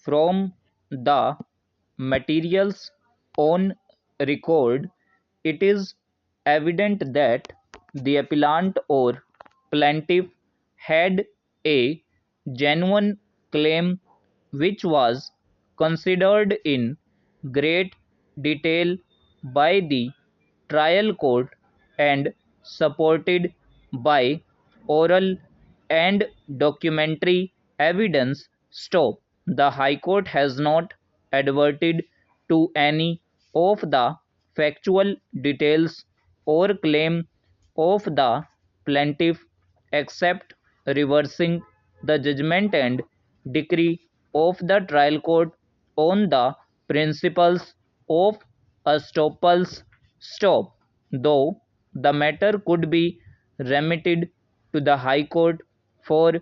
From the materials on record, it is evident that the appellant or plaintiff had a genuine claim which was considered in great detail by the trial court and supported by oral and documentary evidence. Stop. The High Court has not adverted to any of the factual details or claim of the plaintiff except reversing the judgment and decree of the trial court on the principles of estoppel's stop. Though the matter could be remitted to the High Court for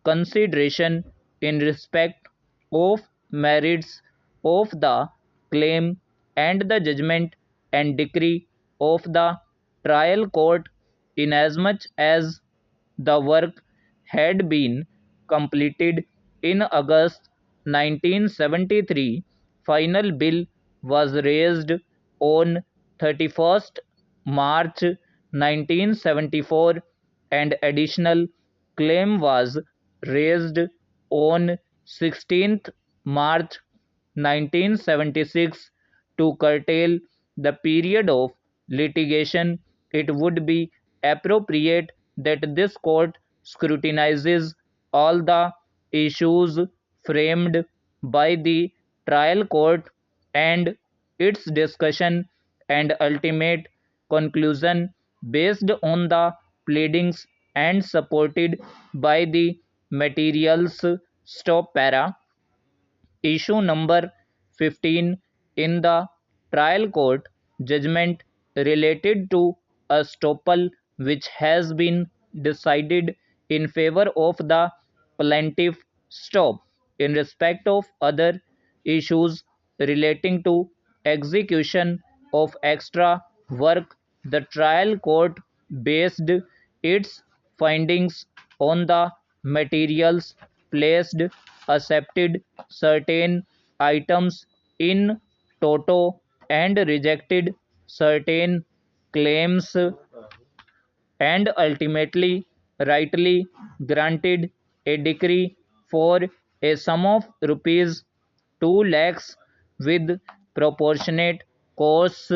consideration in respect of merits of the claim and the judgment and decree of the trial court, inasmuch as the work had been completed in August 1973. Final bill was raised on 31st March 1974 and additional claim was raised on 16th March 1976 to curtail the period of litigation. It would be appropriate that this court scrutinizes all the issues framed by the trial court and its discussion and ultimate conclusion based on the pleadings and supported by the materials. Stop para. Issue number 15 in the trial court judgment related to estoppel which has been decided in favor of the plaintiff. Stop. In respect of other issues relating to execution of extra work, the trial court based its findings on the materials placed, accepted certain items in toto and rejected certain claims, and ultimately rightly granted a decree for a sum of rupees 2 lakhs with proportionate costs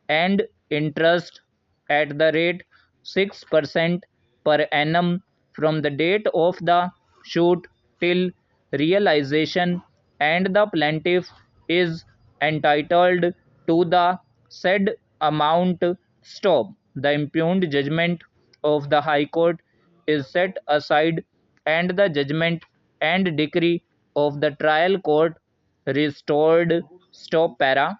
and interest at the rate 6% per annum from the date of the suit till realization, and the plaintiff is entitled to the said amount. Stop. The impugned judgment of the High Court is set aside and the judgment and decree of the trial court restored. Stop para.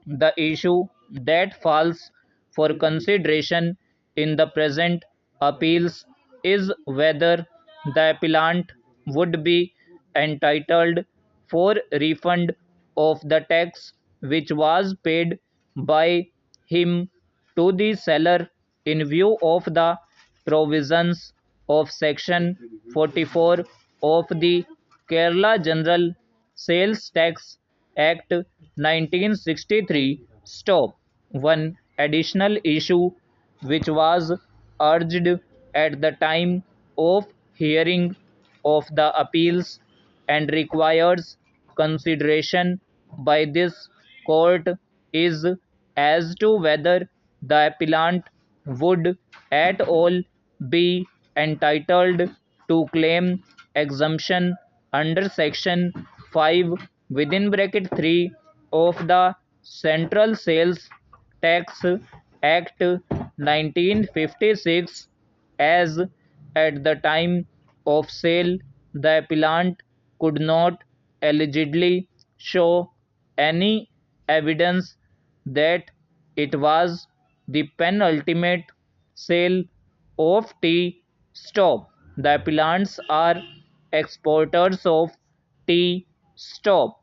The issue that falls for consideration in the present appeals is whether the appellant would be entitled for refund of the tax which was paid by him to the seller in view of the provisions of section 44 of the Kerala General Sales Tax Act 1963. Stop. One additional issue which was urged at the time of hearing of the appeals and requires consideration by this court is as to whether the appellant would at all be entitled to claim exemption under section 5 within bracket 3 of the Central Sales Tax Act 1956, as at the time of sale the appellant could not allegedly show any evidence that it was the penultimate sale of tea. Stop. The appellants are exporters of tea. Stop.